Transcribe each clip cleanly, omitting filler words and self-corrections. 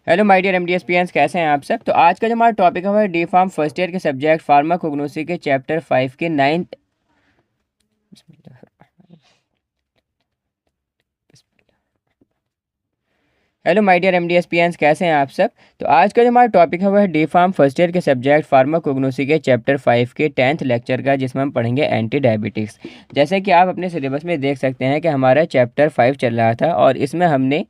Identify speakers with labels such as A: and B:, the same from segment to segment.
A: Hello my dear एमडीएसपीएंस, कैसे हैं आप सब। तो आज का जो हमारा टॉपिक है वो डी फार्म फर्स्ट ईयर के सब्जेक्ट फार्माकोग्नोसी के चैप्टर 5 के 9th। हेलो माय डियर एमडीएसपीएंस, कैसे हैं आप सब। तो आज का जो हमारा टॉपिक है वो है डी फार्म फर्स्ट ईयर के सब्जेक्ट फार्माकोग्नोसी के चैप्टर 5 के 10th लेक्चर का, जिसमें हम पढ़ेंगे एंटी डायबिटिक्स। जैसे कि आप अपने सिलेबस में देख सकते हैं कि हमारा चैप्टर 5 चल रहा था और इसमें हमने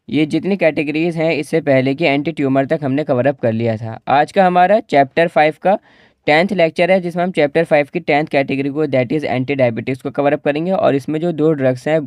A: ये जितनी कैटेगरीज हैं इससे पहले की एंटी ट्यूमर तक हमने कवर अप कर लिया था। आज का हमारा चैप्टर 5 का 10th लेक्चर है, जिसमें हम चैप्टर 5 की 10th कैटेगरी को, दैट इज़ एंटी डायबिटिक्स को कवर अप करेंगे। और इसमें जो दो ड्रग्स हैं,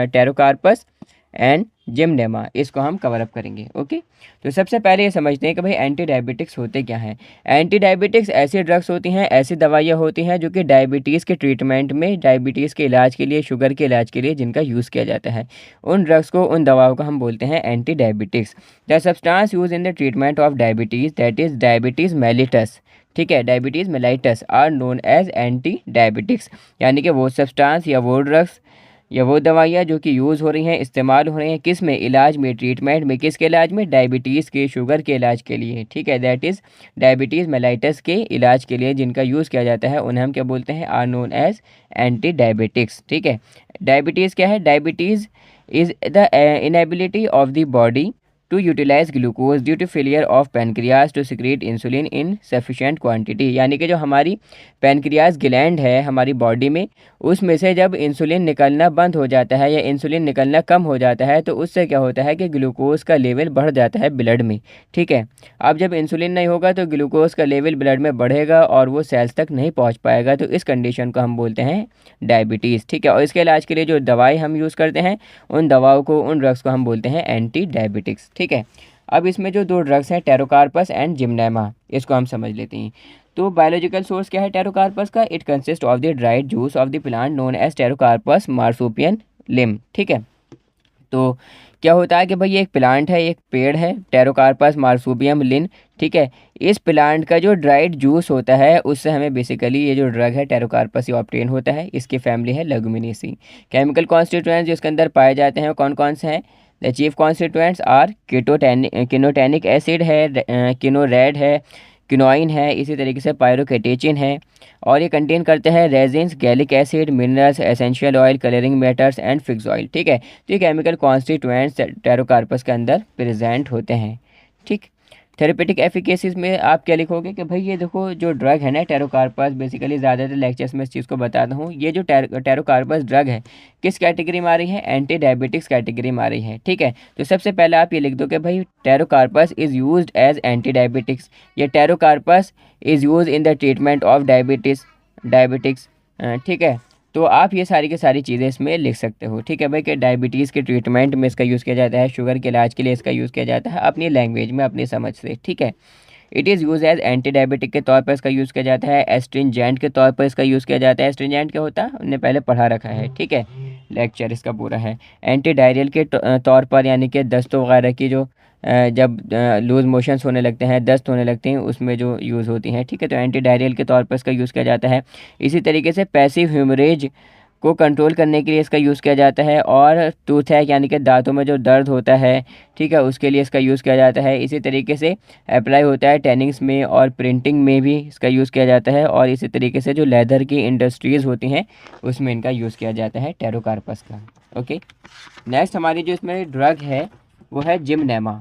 A: टेरोकार्पस एंड जिमनेमा, इसको हम कवर अप करेंगे। ओके, तो सबसे पहले ये समझते हैं कि भाई एंटी डायबिटिक्स होते क्या हैं। एंटी डायबिटिक्स ऐसी ड्रग्स होती हैं, ऐसी दवाइयाँ होती हैं जो कि डायबिटीज़ के ट्रीटमेंट में, डायबिटीज़ के इलाज के लिए, शुगर के इलाज के लिए जिनका यूज़ किया जाता है, उन ड्रग्स को, उन दवाओं को हम बोलते हैं anti diabetics. The substance use in the treatment of diabetes, that is diabetes mellitus, ठीक है, diabetes mellitus are known as anti diabetics. यानी कि वो सब्सटेंस या वो ड्रग्स या वो दवाइयाँ जो कि यूज़ हो रही हैं, इस्तेमाल हो रही हैं, किस में, इलाज में, ट्रीटमेंट में, किसके इलाज में, डायबिटीज़ के, शुगर के इलाज के लिए, ठीक है, दैट इज़ डायबिटीज़ मेलाइटस के इलाज के लिए जिनका यूज़ किया जाता है, उन्हें हम क्या बोलते हैं, are known as anti diabetics. ठीक है, डायबिटीज़ क्या है, diabetes is the inability of the body to utilize glucose due to failure of pancreas to secrete insulin in sufficient quantity। यानी कि जो हमारी पैनक्रियाज ग्लैंड है हमारी बॉडी में, उसमें से जब इंसुलिन निकलना बंद हो जाता है या इंसुलिन निकलना कम हो जाता है, तो उससे क्या होता है कि ग्लूकोज का लेवल बढ़ जाता है ब्लड में। ठीक है, अब जब इंसुलिन नहीं होगा तो ग्लूकोज का लेवल ब्लड में बढ़ेगा और वो सेल्स तक नहीं पहुँच पाएगा, तो इस कंडीशन को हम बोलते हैं डायबिटीज़। ठीक है, और इसके इलाज के लिए जो दवाई हम यूज़ करते हैं, उन दवाओं को, उन ड्रग्स को हम बोलते हैं एंटी डायबिटिक्स। ठीक है, अब इसमें जो दो ड्रग्स हैं, टेरोकार्पस एंड जिमनेमा, इसको हम समझ लेते हैं। तो बायोलॉजिकल सोर्स क्या है टेरोकार्पस का, it consist of the dried juice of the plant known as Pterocarpus marsupium Linn. ठीक है, तो क्या होता है कि भाई ये एक प्लांट है, एक पेड़ है, टेरोकार्पस मार्सुपियम लिन। ठीक है, इस प्लांट का जो ड्राइड जूस होता है उससे हमें बेसिकली ये जो ड्रग है टेरोकार्पस ये ऑब्टेन होता है। इसकी फैमिली है लेगुमिनेसी। केमिकल कॉन्स्टिट्यूएंट्स जो इसके अंदर पाए जाते हैं कौन कौन से हैं, the chief constituents are kinotannic acid है, किनोरेड है, क्विनोइन है, इसी तरीके से पायरोकेटेचिन है। और ये कंटेन करते हैं resins, gallic acid, minerals, essential oil, colouring matters and fix oil. ठीक है, तो ये केमिकल कॉन्स्टिट्यूएंट्स टेरोकार्पस के अंदर प्रेजेंट होते हैं। ठीक, थेरेपेटिक एफिकेसीज में आप क्या लिखोगे कि भाई ये देखो जो ड्रग है ना टेरोकार्पस, बेसिकली ज़्यादातर लेक्चर्स में इस चीज़ को बताता हूँ, ये जो टेरोकार्पस ड्रग है किस कैटेगरी में आ रही है, एंटी डायबिटिक्स कैटेगरी में आ रही है। ठीक है, तो सबसे पहले आप ये लिख दो कि भाई Pterocarpus is used as anti diabetics, ये Pterocarpus is use in the treatment of diabetics. ठीक है, तो आप ये सारी की सारी चीज़ें इसमें लिख सकते हो। ठीक है भाई, कि डायबिटीज़ के ट्रीटमेंट में इसका यूज़ किया जाता है, शुगर के इलाज के लिए इसका यूज़ किया जाता है, अपनी लैंग्वेज में, अपनी समझ से। ठीक है, it is use as anti diabetic के तौर पर इसका यूज़ किया जाता है, एस्ट्रिंजेंट के तौर पर इसका यूज़ किया जाता है। एस्ट्रिंजेंट क्या होता है, हमने पहले पढ़ा रखा है। ठीक है, लेक्चर इसका पूरा है। एंटी डायरियल के तौर पर, यानी कि दस्तों वगैरह की जो जब लूज़ मोशंस होने लगते हैं, दस्त होने लगते हैं, उसमें जो यूज़ होती हैं। ठीक है, तो एंटी डायरियल के तौर पर इसका यूज़ किया जाता है। इसी तरीके से पैसिव ह्यूमरेज को कंट्रोल करने के लिए इसका यूज़ किया जाता है। और टूथ है, यानी कि दांतों में जो दर्द होता है, ठीक है, उसके लिए इसका यूज़ किया जाता है। इसी तरीके से अप्लाई होता है टैनिंग्स में और प्रिंटिंग में भी इसका यूज़ किया जाता है। और इसी तरीके से जो लेदर की इंडस्ट्रीज़ होती हैं उसमें इनका यूज़ किया जाता है टेरोकार्पस का। ओके, नेक्स्ट हमारी जो इसमें ड्रग है वो है जिमनेमा।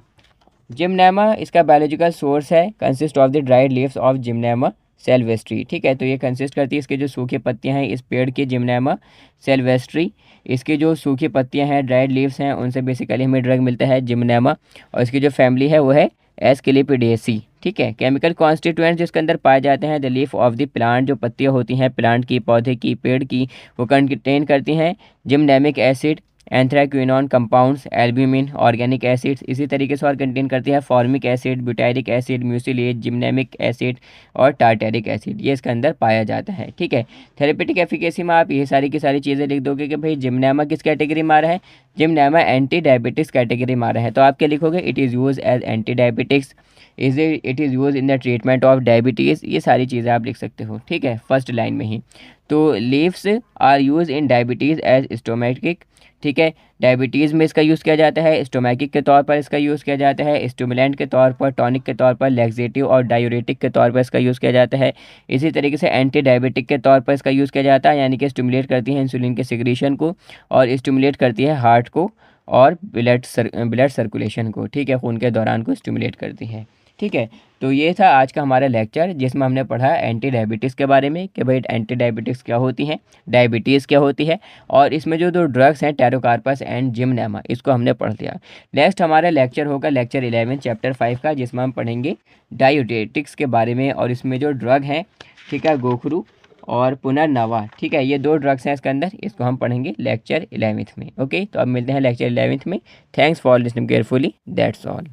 A: जिमनेमा इसका बायोलॉजिकल सोर्स है, consist of the dried leaves of Gymnema sylvestre. ठीक है, तो ये कंसिस्ट करती है, इसके जो सूखी पत्तियां हैं इस पेड़ की, जिमनेमा सेल्वेस्ट्री, इसकी जो सूखी पत्तियां हैं, ड्राइड लीव्स हैं, उनसे बेसिकली हमें ड्रग मिलता है जिमनेमा। और इसकी जो फैमिली है वो है एस्किलिपिडेसी। ठीक है, केमिकल कॉन्स्टिट्यूएंट्स जिसके अंदर पाए जाते हैं, the leaf of the plant, जो पत्तियां होती हैं प्लांट की, पौधे की, पेड़ की, वो कंटेन करती हैं gymnemic acid, anthraquinone compounds, albumin, organic acids. इसी तरीके से और कंटेन करती है formic acid, butyric acid, mucilage, gymnemic acid और टार्टेरिक एसिड, ये इसके अंदर पाया जाता है। ठीक है, थेरेपेटिक एफिकेसी में आप ये सारी की सारी चीज़ें लिख दोगे कि भाई जिमनेमा किस कैटेगरी में आ रहा है, जिमनेमा एंटी डायबिटिक्स कैटेगरी में आ रहा है। तो आप क्या लिखोगे, it is use as anti diabetics, it is use in the treatment of diabetes, ये सारी चीज़ें आप लिख सकते हो। ठीक है, फर्स्ट लाइन में ही। तो leaves are use in diabetes as stomachic ठीक है। डायबिटीज़ में इसका यूज़ किया जाता है, स्टोमैटिक के तौर पर इसका यूज़ किया जाता है, स्टिमुलेंट के तौर पर, टॉनिक के तौर पर, लैक्सेटिव और डायूरेटिक के तौर पर इसका यूज़ किया जाता है। इसी तरीके से एंटी डायबिटिक के तौर पर इसका यूज़ किया जाता है, यानी कि स्टिमुलेट करती है इंसुलिन के सिक्रीशन को और स्टिमुलेट करती है हार्ट को और ब्लड सर्कुलेशन को, ठीक है, खून के दौरान को स्टिमुलेट करती है। ठीक है, तो ये था आज का हमारा लेक्चर जिसमें हमने पढ़ा एंटी डायबिटिक्स के बारे में कि भाई एंटी डायबिटिक्स क्या होती हैं, डायबिटीज़ क्या होती है, और इसमें जो दो ड्रग्स हैं टेरोकार्पस एंड जिमनेमा, इसको हमने पढ़ लिया। नेक्स्ट हमारा लेक्चर होगा लेक्चर 11 चैप्टर 5 का, जिसमें हम पढ़ेंगे डायूरेटिक्स के बारे में, और इसमें जो ड्रग हैं, ठीक है, गोखरू और पुनर्नवा, ठीक है, ये दो ड्रग्स हैं इसके अंदर, इसको हम पढ़ेंगे लेक्चर 11 में। ओके, तो अब मिलते हैं लेक्चर 11 में। Thanks for listening carefully, that's all.